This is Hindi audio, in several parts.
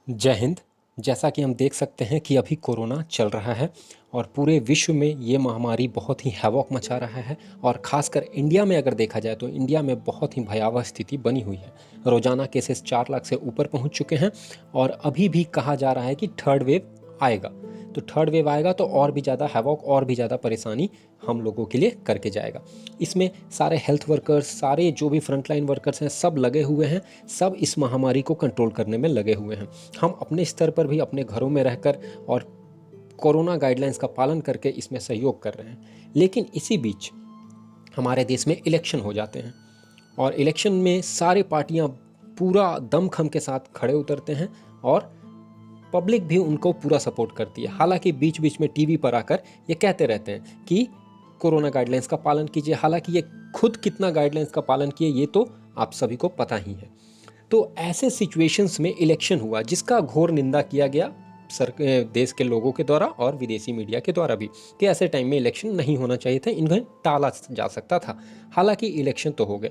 जय हिंद। जैसा कि हम देख सकते हैं कि अभी कोरोना चल रहा है और पूरे विश्व में ये महामारी बहुत ही हैवॉक मचा रहा है और ख़ासकर इंडिया में अगर देखा जाए तो इंडिया में बहुत ही भयावह स्थिति बनी हुई है। रोज़ाना केसेस 4 लाख से ऊपर पहुंच चुके हैं और अभी भी कहा जा रहा है कि थर्ड वेव आएगा। तो थर्ड वेव आएगा तो और भी ज़्यादा हैवॉक और भी ज़्यादा परेशानी हम लोगों के लिए करके जाएगा। इसमें सारे हेल्थ वर्कर्स, सारे जो भी फ्रंटलाइन वर्कर्स हैं, सब लगे हुए हैं, सब इस महामारी को कंट्रोल करने में लगे हुए हैं। हम अपने स्तर पर भी अपने घरों में रहकर और कोरोना गाइडलाइंस का पालन करके इसमें सहयोग कर रहे हैं। लेकिन इसी बीच हमारे देश में इलेक्शन हो जाते हैं और इलेक्शन में सारी पार्टियां पूरा दमखम के साथ खड़े उतरते हैं और पब्लिक भी उनको पूरा सपोर्ट करती है। हालांकि बीच बीच में टीवी पर आकर ये कहते रहते हैं कि कोरोना गाइडलाइंस का पालन कीजिए, हालांकि ये खुद कितना गाइडलाइंस का पालन किए ये तो आप सभी को पता ही है। तो ऐसे सिचुएशंस में इलेक्शन हुआ जिसका घोर निंदा किया गया देश के लोगों के द्वारा और विदेशी मीडिया के द्वारा भी कि ऐसे टाइम में इलेक्शन नहीं होना चाहिए था, इन्हें टाला जा सकता था। हालांकि इलेक्शन तो हो गए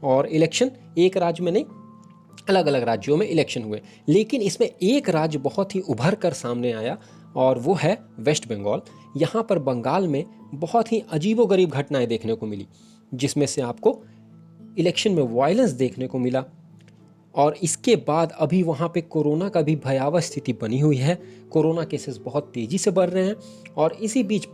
और इलेक्शन एक राज्य में नहीं, अलग अलग राज्यों में इलेक्शन हुए। लेकिन इसमें एक राज्य बहुत ही उभर कर सामने आया और वो है वेस्ट बंगाल। यहाँ पर बंगाल में बहुत ही अजीबोगरीब घटनाएं देखने को मिली, जिसमें से आपको इलेक्शन में वायलेंस देखने को मिला और इसके बाद अभी वहाँ पे कोरोना का भी भयावह स्थिति बनी हुई है। कोरोना केसेस बहुत तेज़ी से बढ़ रहे हैं और इसी बीच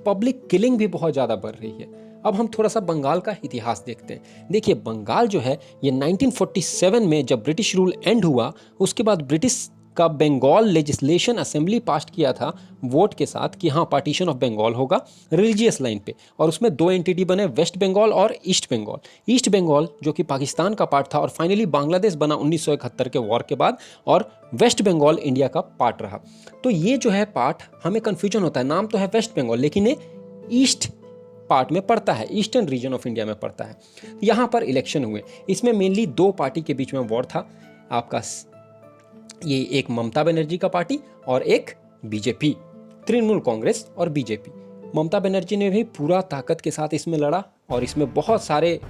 पब्लिक किलिंग भी बहुत ज़्यादा बढ़ रही है। अब हम थोड़ा सा बंगाल का इतिहास देखते हैं। देखिए, बंगाल जो है ये 1947 में जब ब्रिटिश रूल एंड हुआ, उसके बाद ब्रिटिश का बंगाल लेजिस्लेशन असेंबली पास किया था वोट के साथ कि हाँ, पार्टीशन ऑफ बंगाल होगा रिलीजियस लाइन पे, और उसमें 2 एंटिटी बने, वेस्ट बंगाल और ईस्ट बंगाल। ईस्ट बंगाल जो कि पाकिस्तान का पार्ट था और फाइनली बांग्लादेश बना 1971 के वॉर के बाद, और वेस्ट बंगाल इंडिया का पार्ट रहा। तो ये जो है पार्ट हमें कन्फ्यूजन होता है, नाम तो है वेस्ट बंगाल लेकिन ये ईस्ट पार्ट में पड़ता है, ईस्टर्न रीजन ऑफ इंडिया में पड़ता है। यहाँ पर इलेक्शन हुए, इसमें मेनली 2 पार्टी के बीच में वॉर था आपका, ये एक ममता बनर्जी का पार्टी और एक बीजेपी, तृणमूल कांग्रेस और बीजेपी। ममता बनर्जी ने भी पूरा ताकत के साथ इसमें लड़ा और इसमें बहुत सारे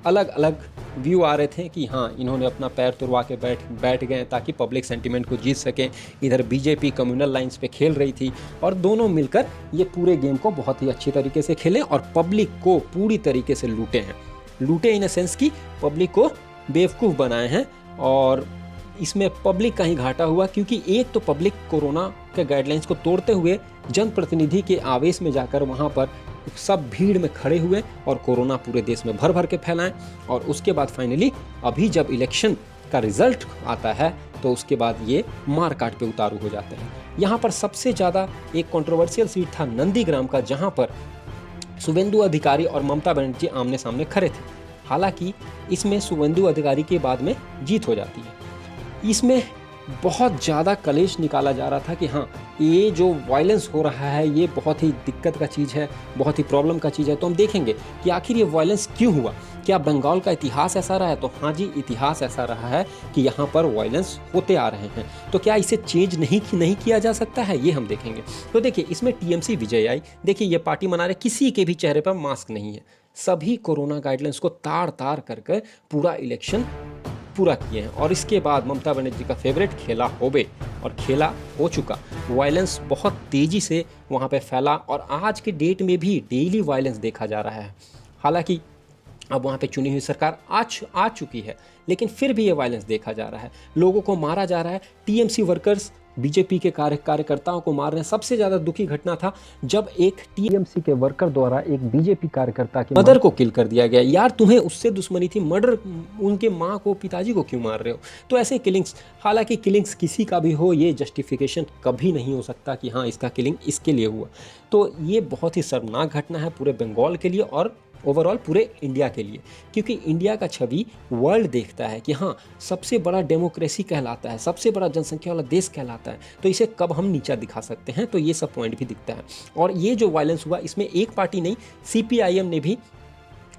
अलग अलग व्यू आ रहे थे कि हाँ, इन्होंने अपना पैर तुड़वा के बैठ गए ताकि पब्लिक सेंटीमेंट को जीत सकें। इधर बीजेपी कम्युनल लाइंस पे खेल रही थी और दोनों मिलकर ये पूरे गेम को बहुत ही अच्छी तरीके से खेले और पब्लिक को पूरी तरीके से लूटे हैं। लूटे इन अ सेंस कि पब्लिक को बेवकूफ़ बनाए हैं और इसमें पब्लिक का ही घाटा हुआ, क्योंकि एक तो पब्लिक कोरोना के गाइडलाइंस को तोड़ते हुए जनप्रतिनिधि के आवेश में जाकर वहाँ पर सब भीड़ में खड़े हुए और कोरोना पूरे देश में भर भर के फैलाएं। और उसके बाद फाइनली अभी जब इलेक्शन का रिजल्ट आता है तो उसके बाद ये मार काट पे उतारू हो जाते हैं। यहाँ पर सबसे ज़्यादा एक कंट्रोवर्शियल सीट था नंदीग्राम का, जहाँ पर शुभेंदु अधिकारी और ममता बनर्जी आमने सामने खड़े थे। हालांकि इसमें शुभेंदु अधिकारी के बाद में जीत हो जाती है। इसमें बहुत ज़्यादा कलेश निकाला जा रहा था कि हाँ, ये जो वायलेंस हो रहा है ये बहुत ही दिक्कत का चीज़ है, बहुत ही प्रॉब्लम का चीज़ है। तो हम देखेंगे कि आखिर ये वायलेंस क्यों हुआ। क्या बंगाल का इतिहास ऐसा रहा है? तो हाँ जी, इतिहास ऐसा रहा है कि यहाँ पर वायलेंस होते आ रहे हैं। तो क्या इसे चेंज नहीं किया जा सकता है, ये हम देखेंगे। तो देखिए, इसमें टीएमसी विजय आई। देखिए, ये पार्टी मना रहे, किसी के भी चेहरे पर मास्क नहीं है, सभी कोरोना गाइडलाइंस को ताड़ ताड़ करके पूरा इलेक्शन पूरा किए हैं। और इसके बाद ममता बनर्जी का फेवरेट खेला होबे, और खेला हो चुका। वायलेंस बहुत तेज़ी से वहाँ पे फैला और आज के डेट में भी डेली वायलेंस देखा जा रहा है। हालांकि अब वहाँ पे चुनी हुई सरकार आ चुकी है, लेकिन फिर भी ये वायलेंस देखा जा रहा है, लोगों को मारा जा रहा है। टीएमसी वर्कर्स बीजेपी के कार्यकर्ताओं को मार रहे हैं। सबसे ज़्यादा दुखी घटना था जब एक टीएमसी के वर्कर द्वारा एक बीजेपी कार्यकर्ता के मदर को किल कर दिया गया। यार, तुम्हें उससे दुश्मनी थी, मर्डर उनके माँ को, पिताजी को क्यों मार रहे हो? तो ऐसे किलिंग्स, हालांकि किलिंग्स किसी का भी हो, ये जस्टिफिकेशन कभी नहीं हो सकता कि हाँ, इसका किलिंग इसके लिए हुआ। तो ये बहुत ही शर्मनाक घटना है पूरे बंगाल के लिए और ओवरऑल पूरे इंडिया के लिए, क्योंकि इंडिया का छवि वर्ल्ड देखता है कि हाँ, सबसे बड़ा डेमोक्रेसी कहलाता है, सबसे बड़ा जनसंख्या वाला देश कहलाता है, तो इसे कब हम नीचा दिखा सकते हैं। तो ये सब पॉइंट भी दिखता है। और ये जो वायलेंस हुआ, इसमें एक पार्टी नहीं, सीपीआईएम ने भी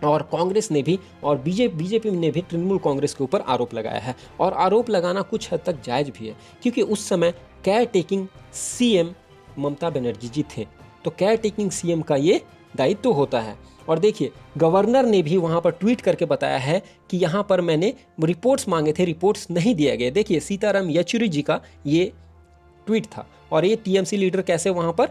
और कांग्रेस ने भी और बीजेपी ने भी तृणमूल कांग्रेस के ऊपर आरोप लगाया है। और आरोप लगाना कुछ हद तक जायज़ भी है, क्योंकि उस समय care taking CM Mamata Banerjee जी थे। तो केयर टेकिंग सीएम का ये दायित्व होता है। और देखिए गवर्नर ने भी वहाँ पर ट्वीट करके बताया है कि यहाँ पर मैंने रिपोर्ट्स मांगे थे, रिपोर्ट्स नहीं दिए गए। देखिए सीताराम येचुरी जी का ये ट्वीट था, और ये टीएमसी लीडर कैसे वहाँ पर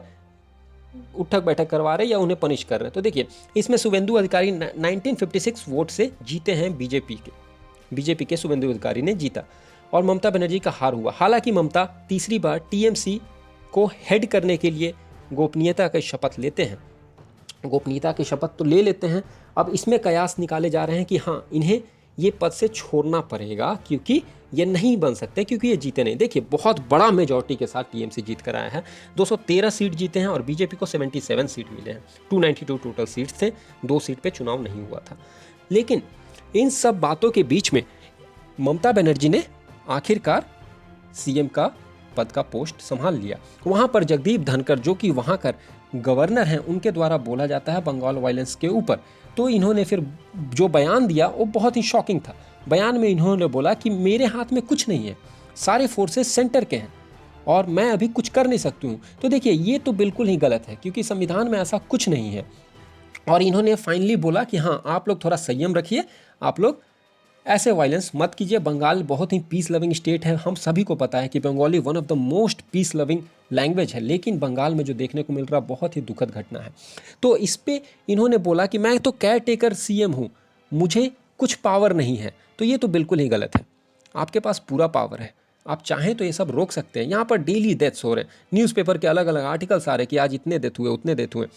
उठक बैठक करवा रहे हैं या उन्हें पनिश कर रहे हैं। तो देखिए इसमें शुभेंदु अधिकारी 1956 वोट से जीते हैं बीजेपी के शुभेंदु अधिकारी ने जीता, और ममता बनर्जी का हार हुआ। हालांकि ममता तीसरी बार टीएमसी को हेड करने के लिए गोपनीयता की शपथ लेते हैं, गोपनीयता की शपथ तो ले लेते हैं। अब इसमें कयास निकाले जा रहे हैं कि हाँ इन्हें ये पद से छोड़ना पड़ेगा, क्योंकि ये नहीं बन सकते, क्योंकि ये जीते नहीं। देखिए बहुत बड़ा मेजॉरिटी के साथ टीएमसी जीत कर आया है, 213 सीट जीते हैं, और बीजेपी को 77 सीट मिले हैं। 292 टोटल सीट्स थे, 2 सीट पे चुनाव नहीं हुआ था। लेकिन इन सब बातों के बीच में ममता बनर्जी ने आखिरकार सीएम का पद का पोस्ट संभाल लिया। वहाँ पर जगदीप धनखड़ जो कि वहाँ का गवर्नर हैं, उनके द्वारा बोला जाता है बंगाल वायलेंस के ऊपर। तो इन्होंने फिर जो बयान दिया वो बहुत ही शॉकिंग था। बयान में इन्होंने बोला कि मेरे हाथ में कुछ नहीं है, सारे फोर्सेस सेंटर के हैं और मैं अभी कुछ कर नहीं सकती हूँ। तो देखिए ये तो बिल्कुल ही गलत है, क्योंकि संविधान में ऐसा कुछ नहीं है। और इन्होंने फाइनली बोला कि हाँ आप लोग थोड़ा संयम रखिए, आप लोग ऐसे वायलेंस मत कीजिए। बंगाल बहुत ही पीस लविंग स्टेट है, हम सभी को पता है कि Bengali one of the most peace loving language है, लेकिन बंगाल में जो देखने को मिल रहा बहुत ही दुखद घटना है। तो इस पे इन्होंने बोला कि मैं तो केयर टेकर सीएम हूँ, मुझे कुछ पावर नहीं है। तो ये तो बिल्कुल ही गलत है, आपके पास पूरा पावर है, आप चाहें तो ये सब रोक सकते हैं। यहाँ पर डेली डेथ्स हो रहे हैं, न्यूज़पेपर के अलग अलग आर्टिकल्स आ रहे हैं कि आज इतने डेथ हुए उतने डेथ हुए।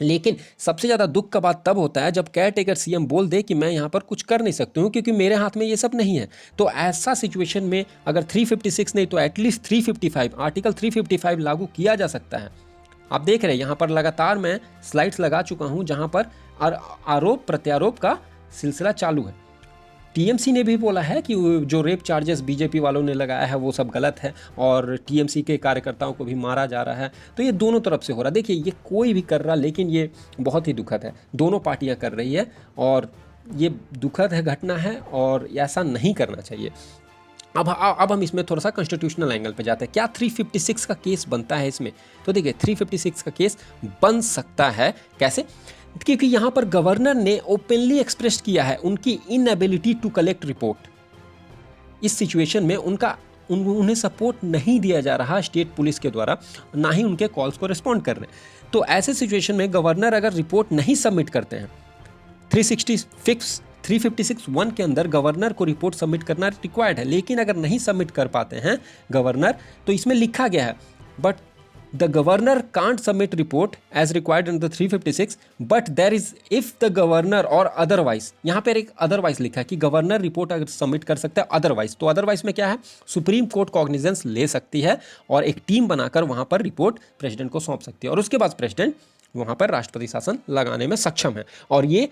लेकिन सबसे ज़्यादा दुख का बात तब होता है जब केयर टेकर सीएम बोल दे कि मैं यहाँ पर कुछ कर नहीं सकती हूँ, क्योंकि मेरे हाथ में ये सब नहीं है। तो ऐसा सिचुएशन में अगर 356 नहीं तो एटलीस्ट 355 आर्टिकल 355 लागू किया जा सकता है। आप देख रहे हैं यहाँ पर लगातार मैं स्लाइड्स लगा चुका हूँ जहाँ पर आरोप प्रत्यारोप का सिलसिला चालू है। टीएमसी ने भी बोला है कि जो रेप चार्जेस बीजेपी वालों ने लगाया है वो सब गलत है, और टीएमसी के कार्यकर्ताओं को भी मारा जा रहा है। तो ये दोनों तरफ से हो रहा है। देखिए ये कोई भी कर रहा, लेकिन ये बहुत ही दुखद है, दोनों पार्टियां कर रही है और ये दुखद है घटना है, और ऐसा नहीं करना चाहिए। अब हम इसमें थोड़ा सा कॉन्स्टिट्यूशनल एंगल पे जाते हैं। क्या 356 का केस बनता है इसमें? तो देखिए 356 का केस बन सकता है। कैसे? क्योंकि यहाँ पर गवर्नर ने ओपनली एक्सप्रेस किया है उनकी इनएबिलिटी टू कलेक्ट रिपोर्ट। इस सिचुएशन में उन्हें सपोर्ट नहीं दिया जा रहा स्टेट पुलिस के द्वारा, ना ही उनके कॉल्स को रिस्पॉन्ड कर रहे। तो ऐसे सिचुएशन में गवर्नर अगर रिपोर्ट नहीं सबमिट करते हैं, 356(1) के अंदर गवर्नर को रिपोर्ट सबमिट करना रिक्वायर्ड है, लेकिन अगर नहीं सबमिट कर पाते हैं गवर्नर, तो इसमें लिखा गया है but the governor can't submit report as required in the 356 but there is if the governor और अदरवाइज। यहाँ पर एक अदरवाइज लिखा है कि गवर्नर रिपोर्ट अगर सबमिट कर सकता है अदरवाइज। तो अदरवाइज में क्या है? सुप्रीम कोर्ट कॉग्निजेंस ले सकती है और एक टीम बनाकर वहाँ पर रिपोर्ट प्रेसिडेंट को सौंप सकती है, और उसके बाद प्रेसिडेंट वहाँ पर राष्ट्रपति शासन लगाने में सक्षम है। और ये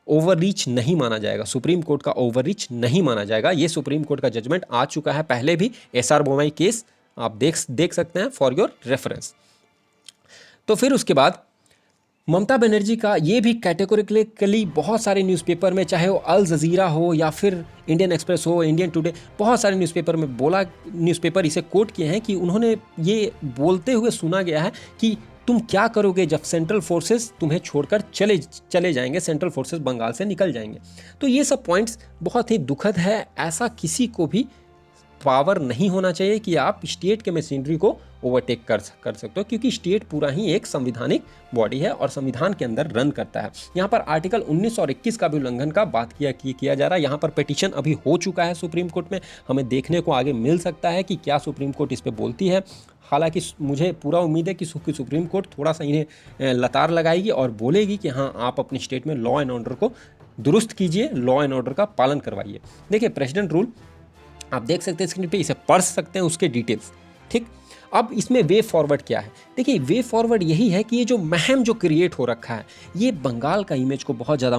ओवररीच नहीं माना जाएगा, सुप्रीम कोर्ट का ओवररीच नहीं माना जाएगा। ये सुप्रीम कोर्ट का जजमेंट आ चुका है पहले भी, एसआर बोमई केस आप देख सकते हैं फॉर योर रेफरेंस। तो फिर उसके बाद ममता बनर्जी का ये भी कैटेगोरिकली बहुत सारे न्यूज़पेपर में, चाहे वो अल जजीरा हो या फिर इंडियन एक्सप्रेस हो, इंडियन टुडे, बहुत सारे न्यूज़पेपर इसे कोट किए हैं कि उन्होंने ये बोलते हुए सुना गया है कि तुम क्या करोगे जब सेंट्रल फोर्सेस तुम्हें छोड़कर चले जाएंगे, सेंट्रल फोर्सेस बंगाल से निकल जाएंगे। तो ये सब पॉइंट्स बहुत ही दुखद है। ऐसा किसी को भी पावर नहीं होना चाहिए कि आप स्टेट के मशीनरी को ओवरटेक कर सकते हो, क्योंकि स्टेट पूरा ही एक संविधानिक बॉडी है और संविधान के अंदर रन करता है। यहाँ पर आर्टिकल 19 और 21 का भी उल्लंघन का बात किया जा रहा है। यहाँ पर पिटीशन अभी हो चुका है सुप्रीम कोर्ट में, हमें देखने को आगे मिल सकता है कि क्या सुप्रीम कोर्ट इस पर बोलती है। हालांकि मुझे पूरा उम्मीद है कि सुप्रीम कोर्ट थोड़ा सा इन्हें लतार लगाएगी और बोलेगी कि हाँ आप अपने स्टेट में लॉ एंड ऑर्डर को दुरुस्त कीजिए, लॉ एंड ऑर्डर का पालन करवाइए। देखिए प्रेसिडेंट रूल आप देख सकते हैं स्क्रीन पे, इसे पढ़ सकते हैं उसके डिटेल्स। ठीक, अब इसमें वे फॉरवर्ड क्या है? देखिए वे फॉरवर्ड यही है कि ये जो महम जो क्रिएट हो रखा है ये बंगाल का इमेज को बहुत ज़्यादा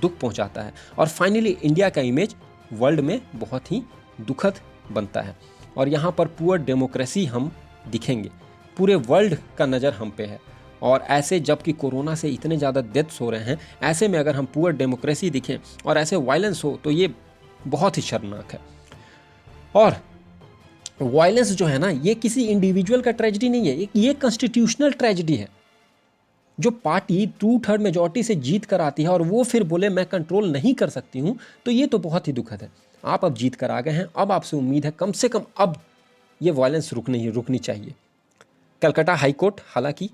दुख पहुंचाता है, और फाइनली इंडिया का इमेज वर्ल्ड में बहुत ही दुखद बनता है। और यहाँ पर पुअर डेमोक्रेसी हम दिखेंगे, पूरे वर्ल्ड का नज़र हम पे है। और ऐसे जबकि कोरोना से इतने ज़्यादा डेथ्स हो रहे हैं, ऐसे में अगर हम पुअर डेमोक्रेसी दिखें और ऐसे वायलेंस हो तो ये बहुत ही शर्मनाक है। और वायलेंस जो है ना, ये किसी इंडिविजुअल का ट्रेजेडी नहीं है, ये कॉन्स्टिट्यूशनल ट्रेजेडी है। जो पार्टी 2/3 मेजॉरिटी से जीत कर आती है और वो फिर बोले मैं कंट्रोल नहीं कर सकती हूँ, तो ये तो बहुत ही दुखद है। आप अब जीत कर आ गए हैं, अब आपसे उम्मीद है कम से कम अब ये वायलेंस रुकनी चाहिए। कलकत्ता हाई कोर्ट हालांकि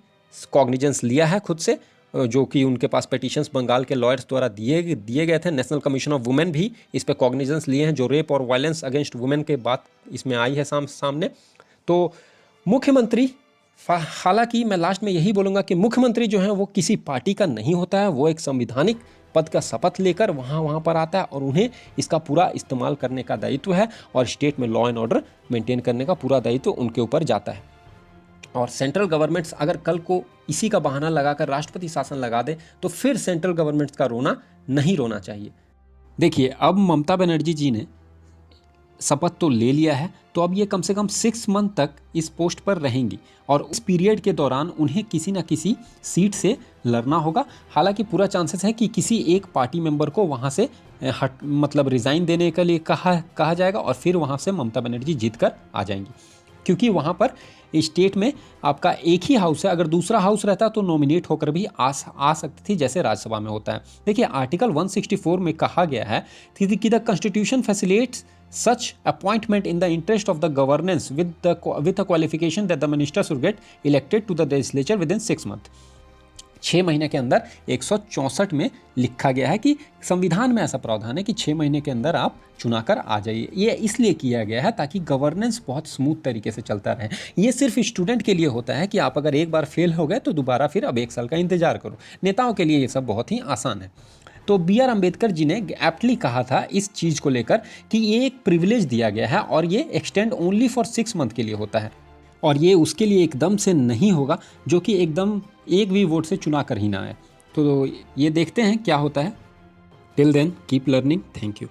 कॉग्निजेंस लिया है खुद से, जो कि उनके पास पिटीशंस बंगाल के लॉयर्स द्वारा दिए गए थे। नेशनल कमीशन ऑफ वुमेन भी इस पे कॉग्निजेंस लिए हैं, जो रेप और वायलेंस अगेंस्ट वुमेन के बात इसमें आई है सामने। तो मुख्यमंत्री, हालांकि मैं लास्ट में यही बोलूँगा कि मुख्यमंत्री जो है वो किसी पार्टी का नहीं होता है, वो एक संविधानिक पद का शपथ लेकर वहाँ पर आता है और उन्हें इसका पूरा इस्तेमाल करने का दायित्व है और स्टेट में लॉ एंड ऑर्डर मेंटेन करने का पूरा दायित्व उनके ऊपर जाता है। और सेंट्रल गवर्नमेंट्स अगर कल को इसी का बहाना लगाकर राष्ट्रपति शासन लगा दे तो फिर सेंट्रल गवर्नमेंट्स का रोना नहीं रोना चाहिए। देखिए, अब ममता बनर्जी जी ने शपथ तो ले लिया है, तो अब ये कम से कम 6 मंथ तक इस पोस्ट पर रहेंगी और उस पीरियड के दौरान उन्हें किसी न किसी सीट से लड़ना होगा। हालांकि पूरा चांसेस है कि किसी एक पार्टी मेंबर को वहाँ से रिज़ाइन देने के लिए कहा जाएगा और फिर वहाँ से ममता बनर्जी जीत कर आ जाएंगी, क्योंकि वहाँ पर स्टेट में आपका एक ही हाउस है। अगर दूसरा हाउस रहता तो नॉमिनेट होकर भी आ सकती थी, जैसे राज्यसभा में होता है। देखिए, आर्टिकल 164 में कहा गया है कि the constitution facilitates such appointment in the interest of the governance with a qualification that the minister should get elected to the legislature within 6 months। 6 महीने के अंदर 164 में लिखा गया है कि संविधान में ऐसा प्रावधान है कि 6 महीने के अंदर आप चुना कर आ जाइए। ये इसलिए किया गया है ताकि गवर्नेंस बहुत स्मूथ तरीके से चलता रहे। ये सिर्फ स्टूडेंट के लिए होता है कि आप अगर एक बार फेल हो गए तो दोबारा फिर अब 1 साल का इंतजार करो। नेताओं के लिए ये सब बहुत ही आसान है। तो बी आर अम्बेडकर जी ने एप्टली कहा था इस चीज़ को लेकर कि ये एक प्रिविलेज दिया गया है और ये एक्सटेंड ओनली फॉर 6 मंथ के लिए होता है और ये उसके लिए एकदम से नहीं होगा जो कि एकदम एक भी वोट से चुना कर ही ना आए। तो ये देखते हैं क्या होता है। Till then keep learning. Thank you.